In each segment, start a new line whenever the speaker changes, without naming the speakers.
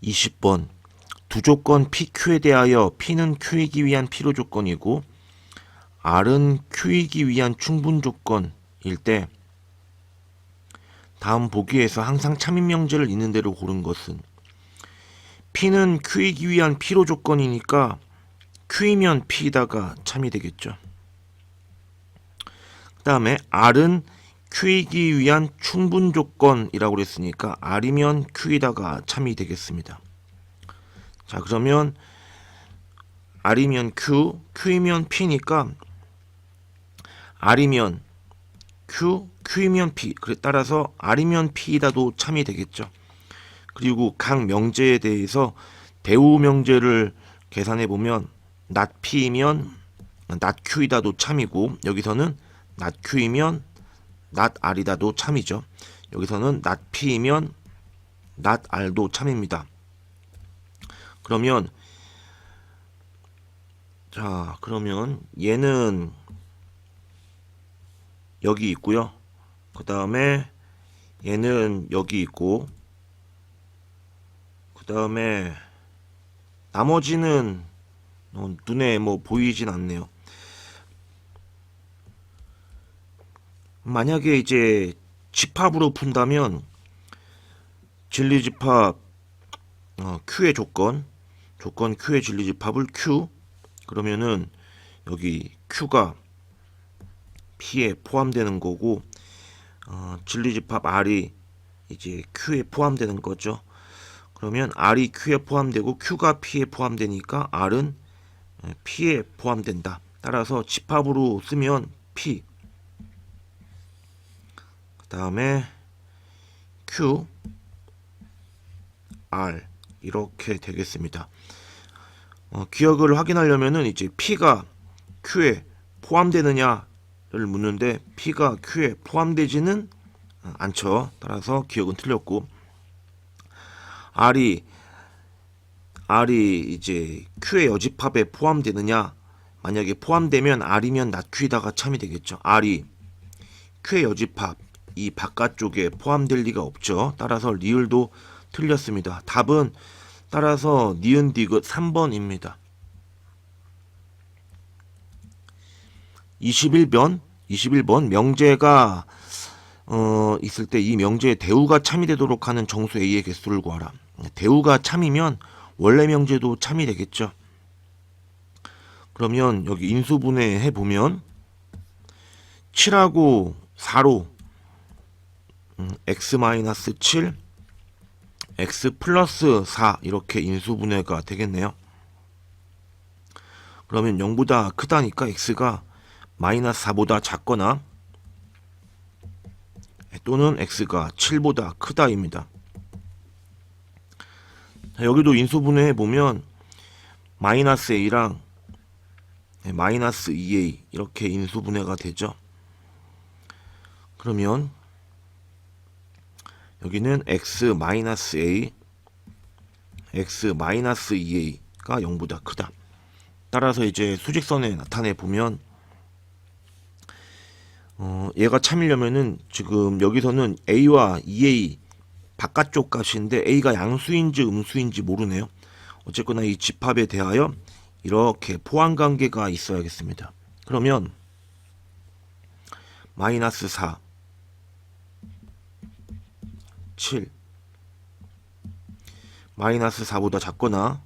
20번 두 조건 PQ에 대하여 P는 Q이기 위한 필요 조건이고 R은 Q이기 위한 충분 조건일 때 다음 보기에서 항상 참인 명제를 있는 대로 고른 것은 P는 Q이기 위한 필요 조건이니까 Q이면 P이다가 참이 되겠죠. 그 다음에 R은 Q이기 위한 충분 조건이라고 그랬으니까 R이면 Q이다가 참이 되겠습니다. 자, 그러면 R이면 Q, Q이면 P니까 R이면 Q, Q이면 P. 그래 따라서 R이면 P이다도 참이 되겠죠. 그리고 각 명제에 대해서 대우 명제를 계산해 보면 not P이면 not Q이다도 참이고 여기서는 not Q이면 not R이다도 참이죠. 여기서는 not P이면 not R도 참입니다. 그러면 얘는 여기 있고요. 그 다음에 얘는 여기 있고 그 다음에 나머지는 눈에 뭐 보이진 않네요. 만약에 이제 집합으로 푼다면 진리집합 Q의 조건 Q의 진리집합을 Q 그러면은 여기 Q가 P에 포함되는 거고 진리집합 R이 이제 Q에 포함되는 거죠. 그러면 R이 Q에 포함되고 Q가 P에 포함되니까 R은 P에 포함된다. 따라서 집합으로 쓰면 P 그 다음에 Q R 이렇게 되겠습니다. 기억을 확인하려면은 이제 P가 Q에 포함되느냐를 묻는데 P가 Q에 포함되지는 않죠. 따라서 기억은 틀렸고 R이 이제 Q의 여집합에 포함되느냐 만약에 포함되면 R이면 not Q이다가 참이 되겠죠. R이 Q의 여집합 이 바깥쪽에 포함될 리가 없죠. 따라서 리을도 틀렸습니다. 답은 따라서 니은 디귿 3번입니다. 21번 명제가 있을 때 이 명제에 대우가 참이 되도록 하는 정수 A의 개수를 구하라. 대우가 참이면 원래 명제도 참이 되겠죠. 그러면 여기 인수분해 해보면 7하고 4로 x-7 x 플러스 4 이렇게 인수분해가 되겠네요. 그러면 0보다 크다니까 x가 마이너스 4보다 작거나 또는 x가 7보다 크다입니다. 여기도 인수분해 보면 마이너스 a랑 마이너스 2a 이렇게 인수분해가 되죠. 그러면 여기는 x 마이너스 a, x 마이너스 2a가 0보다 크다. 따라서 이제 수직선에 나타내 보면 얘가 참이려면은 지금 여기서는 a와 2a 바깥쪽 값인데 a가 양수인지 음수인지 모르네요. 어쨌거나 이 집합에 대하여 이렇게 포함관계가 있어야겠습니다. 그러면 마이너스 4 7 마이너스 4보다 작거나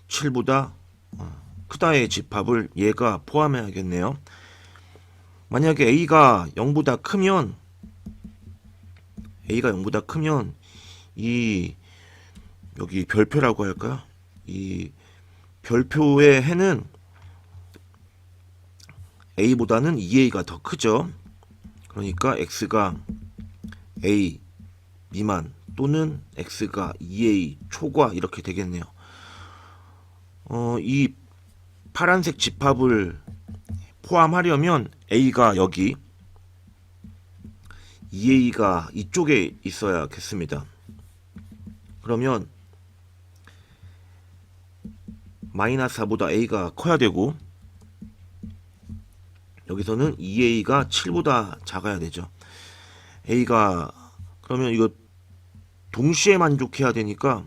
7보다 크다의 집합을 얘가 포함해야겠네요. 만약에 a가 0보다 크면 이 여기 별표라고 할까요? 이 별표의 해는 a보다는 2a가 더 크죠. 그러니까 x가 a 미만 또는 x가 2a 초과 이렇게 되겠네요. 이 파란색 집합을 포함하려면 a가 여기 2a가 이쪽에 있어야겠습니다. 그러면 마이너스 4보다 a가 커야 되고 여기서는 2a가 7보다 작아야 되죠. a가 그러면 이거 동시에 만족해야 되니까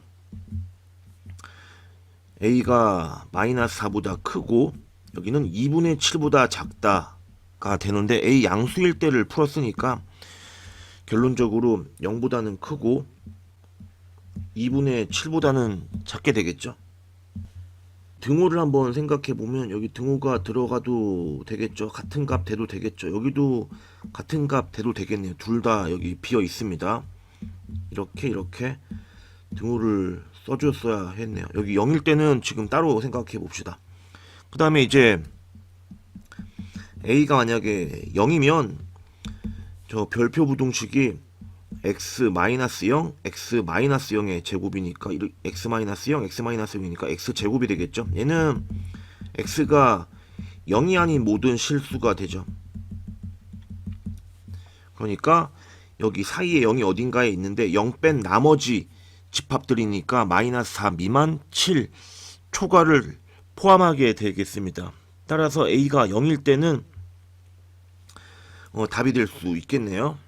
A가 마이너스 4보다 크고 여기는 2분의 7보다 작다가 되는데 A 양수일 때를 풀었으니까 결론적으로 0보다는 크고 2분의 7보다는 작게 되겠죠. 등호를 한번 생각해 보면 여기 등호가 들어가도 되겠죠. 같은 값 돼도 되겠죠. 여기도 같은 값 돼도 되겠네요. 둘 다 여기 비어 있습니다. 이렇게 등호를 써줬어야 했네요. 여기 0일 때는 지금 따로 생각해 봅시다. 그 다음에 이제 A가 만약에 0이면 저 별표 부등식이 x-0, x-0의 제곱이니까 x-0, x-0이니까 x제곱이 되겠죠. 얘는 x가 0이 아닌 모든 실수가 되죠. 그러니까 여기 사이에 0이 어딘가에 있는데 0 뺀 나머지 집합들이니까 마이너스 4 미만 7 초과를 포함하게 되겠습니다. 따라서 A가 0일 때는 답이 될 수 있겠네요.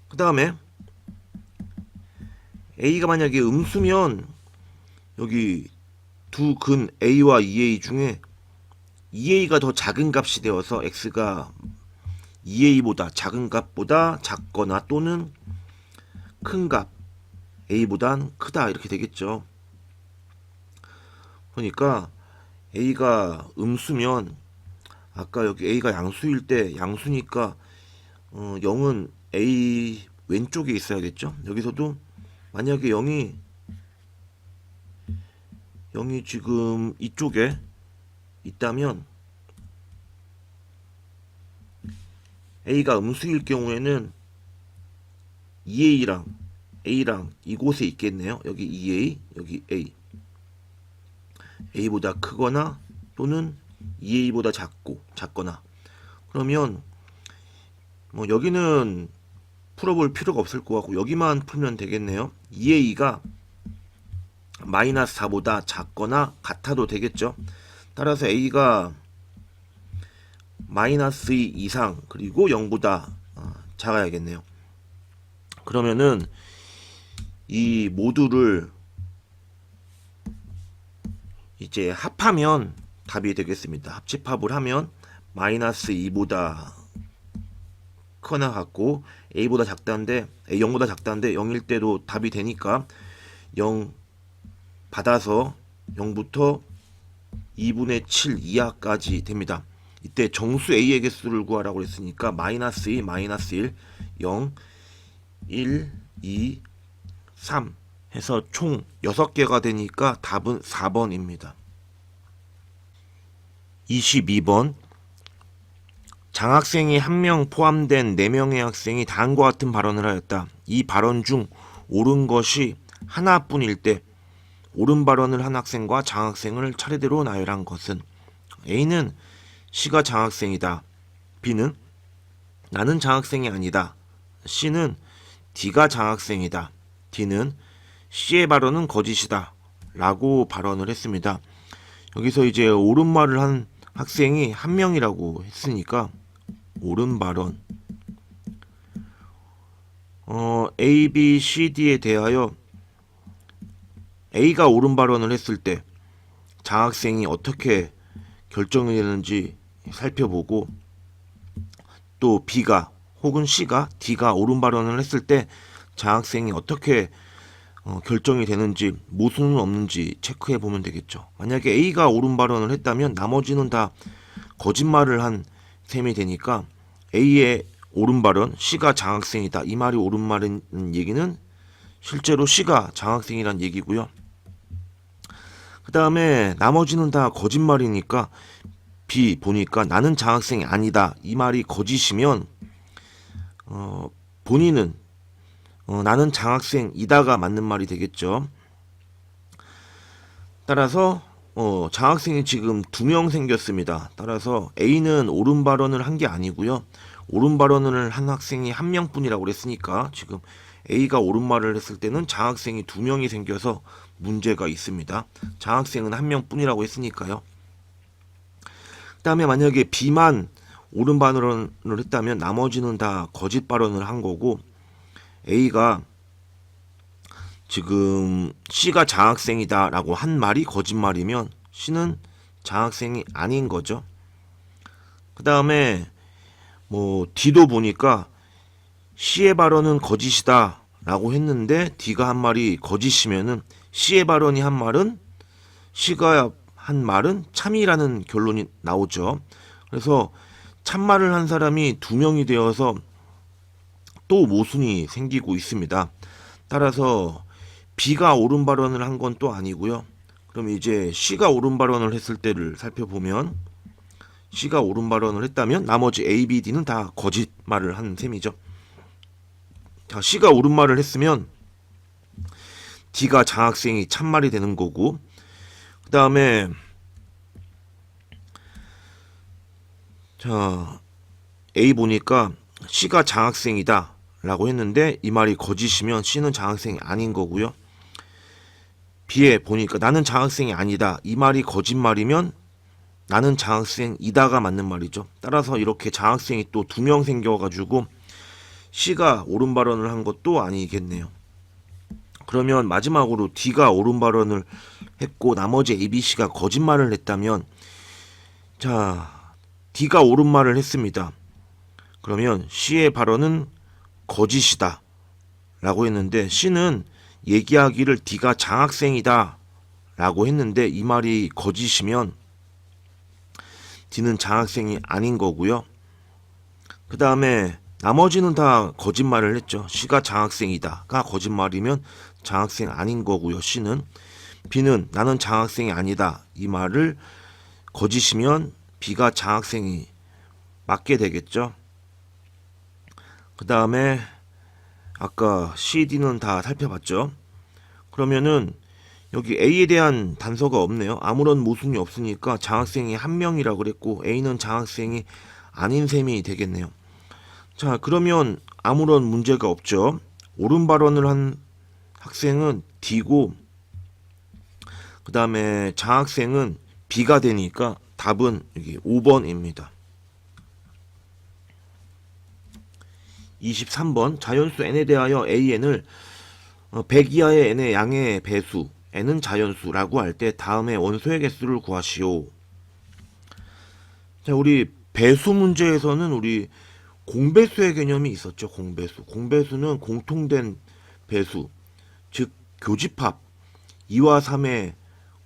그 다음에 A가 만약에 음수면 여기 두 근 A와 2A 중에 2A가 더 작은 값이 되어서 X가 2A보다 작은 값보다 작거나 또는 큰 값 A보단 크다 이렇게 되겠죠. 그러니까 A가 음수면 아까 여기 A가 양수일 때 양수니까 0은 A 왼쪽에 있어야겠죠. 여기서도 만약에 0이 지금 이쪽에 있다면 A가 음수일 경우에는 2A랑 A랑 이곳에 있겠네요. 여기 2A, 여기 A. A보다 크거나 또는 2A보다 작거나. 그러면 뭐 여기는 풀어볼 필요가 없을 것 같고 여기만 풀면 되겠네요. 2A가 마이너스 4보다 작거나 같아도 되겠죠. 따라서 A가 마이너스 2 이상 그리고 0보다 작아야겠네요. 그러면은 이 모두를 이제 합하면 답이 되겠습니다. 합집합을 하면 마이너스 2보다 크거나 같고 A보다 작다는데 0보다 작다는데 0일 때도 답이 되니까 0 받아서 0부터 2분의 7 이하까지 됩니다. 이때 정수 A의 개수를 구하라고 했으니까 마이너스 2, 마이너스 1, 0, 1, 2, 3 해서 총 6개가 되니까 답은 4번입니다. 22번 장학생이 1명 포함된 4명의 학생이 다음과 같은 발언을 하였다. 이 발언 중 옳은 것이 하나뿐일 때 옳은 발언을 한 학생과 장학생을 차례대로 나열한 것은 A는 C가 장학생이다. B는 나는 장학생이 아니다. C는 D가 장학생이다. D는 C의 발언은 거짓이다. 라고 발언을 했습니다. 여기서 이제 옳은 말을 한 학생이 1명이라고 했으니까 옳은 발언 A, B, C, D에 대하여 A가 옳은 발언을 했을 때 장학생이 어떻게 결정이 되는지 살펴보고 또 B가 혹은 C가 D가 옳은 발언을 했을 때 장학생이 어떻게 결정이 되는지 모순은 없는지 체크해 보면 되겠죠. 만약에 A가 옳은 발언을 했다면 나머지는 다 거짓말을 한 셈이 되니까 A의 옳은 발언 C가 장학생이다. 이 말이 옳은 말인 얘기는 실제로 C가 장학생이란 얘기고요. 그 다음에 나머지는 다 거짓말이니까 B 보니까 나는 장학생이 아니다. 이 말이 거짓이면 본인은 나는 장학생이다가 맞는 말이 되겠죠. 따라서 장학생이 지금 2명 생겼습니다. 따라서 A는 옳은 발언을 한 게 아니고요. 옳은 발언을 한 학생이 1명뿐이라고 그랬으니까 지금 A가 옳은 말을 했을 때는 장학생이 2명이 생겨서 문제가 있습니다. 장학생은 1명뿐이라고 했으니까요. 그 다음에 만약에 B만 옳은 발언을 했다면 나머지는 다 거짓 발언을 한 거고 A가 지금 C가 장학생이다 라고 한 말이 거짓말이면 C는 장학생이 아닌 거죠. 그 다음에 뭐 D도 보니까 C의 발언은 거짓이다 라고 했는데 D가 한 말이 거짓이면은 C의 발언이 한 말은 C가 한 말은 참이라는 결론이 나오죠. 그래서 참말을 한 사람이 두 명이 되어서 또 모순이 생기고 있습니다. 따라서 B가 옳은 발언을 한 건 또 아니고요. 그럼 이제 C가 옳은 발언을 했을 때를 살펴보면 C가 옳은 발언을 했다면 나머지 A, B, D는 다 거짓말을 한 셈이죠. 자, C가 옳은 말을 했으면 D가 장학생이 참말이 되는 거고, 그 다음에 자 A 보니까 C가 장학생이다 라고 했는데 이 말이 거짓이면 C는 장학생이 아닌 거고요. B에 보니까 나는 장학생이 아니다 이 말이 거짓말이면 나는 장학생이다가 맞는 말이죠. 따라서 이렇게 장학생이 또 두 명 생겨가지고 C가 옳은 발언을 한 것도 아니겠네요. 그러면 마지막으로 D가 옳은 발언을 했고 나머지 A, B, C가 거짓말을 했다면, 자 D가 옳은 말을 했습니다. 그러면 C의 발언은 거짓이다 라고 했는데 C는 얘기하기를 D가 장학생이다 라고 했는데 이 말이 거짓이면 D는 장학생이 아닌 거고요. 그 다음에 나머지는 다 거짓말을 했죠. C가 장학생이다가 거짓말이면 장학생 아닌 거고요. C는 B는 나는 장학생이 아니다 이 말을 거짓이면 B가 장학생이 맞게 되겠죠. 그 다음에 아까 C, D는 다 살펴봤죠. 그러면은 여기 A에 대한 단서가 없네요. 아무런 모순이 없으니까 장학생이 한 명이라고 그랬고 A는 장학생이 아닌 셈이 되겠네요. 자, 그러면 아무런 문제가 없죠. 옳은 발언을 한 학생은 D고 그 다음에 장학생은 B가 되니까 답은 여기 5번입니다. 23번 자연수 n에 대하여 an을 100 이하의 n의 양의 배수 n은 자연수라고 할 때 다음에 원소의 개수를 구하시오. 자, 우리 배수 문제에서는 우리 공배수의 개념이 있었죠. 공배수는 공통된 배수, 즉 교집합 2와 3의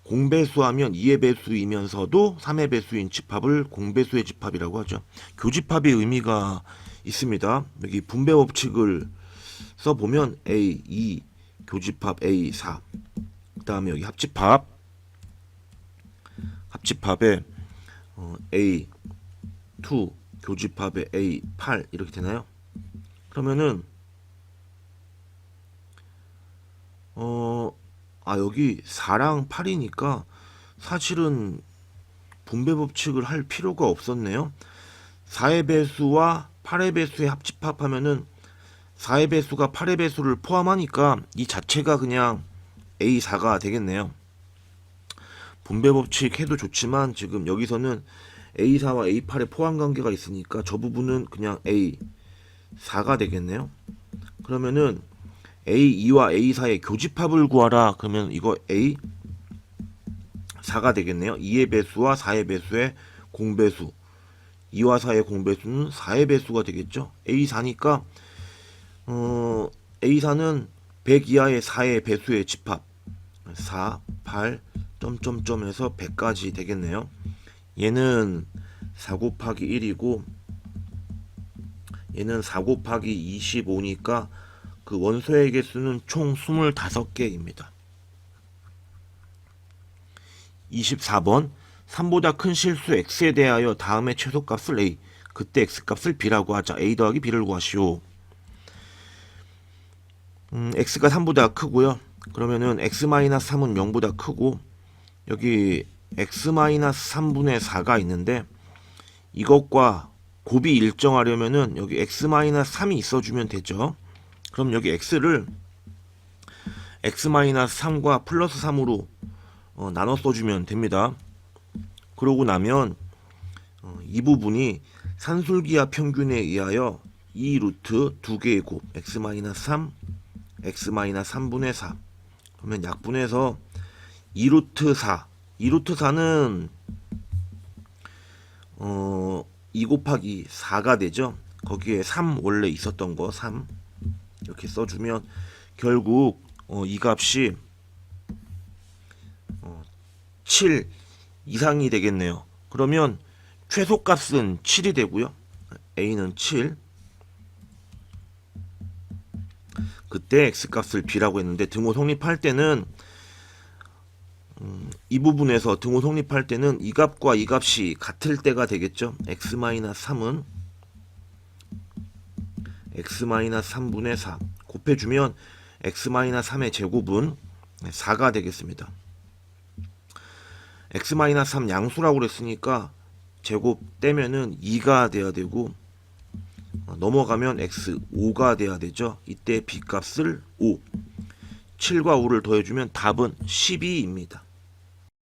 공배수하면 2의 배수이면서도 3의 배수인 집합을 공배수의 집합이라고 하죠. 교집합의 의미가 있습니다. 여기 분배 법칙을 써보면 A2 교집합 A4 그 다음에 여기 합집합에 A2 교집합에 A8 이렇게 되나요? 그러면은 여기 4랑 8이니까 사실은 분배 법칙을 할 필요가 없었네요. 4의 배수와 8의 배수의 합집합하면은 4의 배수가 8의 배수를 포함하니까 이 자체가 그냥 A4가 되겠네요. 분배 법칙 해도 좋지만 지금 여기서는 A4와 A8의 포함 관계가 있으니까 저 부분은 그냥 A4가 되겠네요. 그러면은 A2와 A4의 교집합을 구하라. 그러면 이거 A4가 되겠네요. 2의 배수와 4의 배수의 공배수 2와 4의 공배수는 4의 배수가 되겠죠. A4니까 A4는 100 이하의 4의 배수의 집합 4, 8, 점점점에서 100까지 되겠네요. 얘는 4 곱하기 1이고 얘는 4 곱하기 25니까 그 원소의 개수는 총 25개입니다. 24번 3보다 큰 실수 x에 대하여 다음의 최소값을 a 그때 x값을 b라고 하자. a 더하기 b를 구하시오. x가 3보다 크고요. 그러면은 x-3은 0보다 크고 여기 x-3분의 4가 있는데 이것과 곱이 일정하려면은 여기 x-3이 있어주면 되죠. 그럼 여기 x를 x-3과 플러스 3으로 나눠 써주면 됩니다. 그러고 나면 이 부분이 산술기하 평균에 의하여 2 루트 2개의 곱 x-3 x-3분의 4 그러면 약분해서 2 루트 4 2 루트 4는 2 곱하기 4가 되죠. 거기에 3 원래 있었던 거 3 이렇게 써주면 결국 이 값이 7 이상이 되겠네요. 그러면 최소값은 7이 되고요. a는 7. 그때 x값을 b라고 했는데 등호 성립할 때는 이 부분에서 등호 성립할 때는 이 값과 이 값이 같을 때가 되겠죠. x-3은 x-3분의 4 곱해주면 x-3의 제곱은 4가 되겠습니다. x-3 양수라고 그랬으니까 제곱 떼면은 2가 돼야 되고 넘어가면 x 5가 돼야 되죠. 이때 b 값을 5 7과 5를 더해주면 답은 12입니다.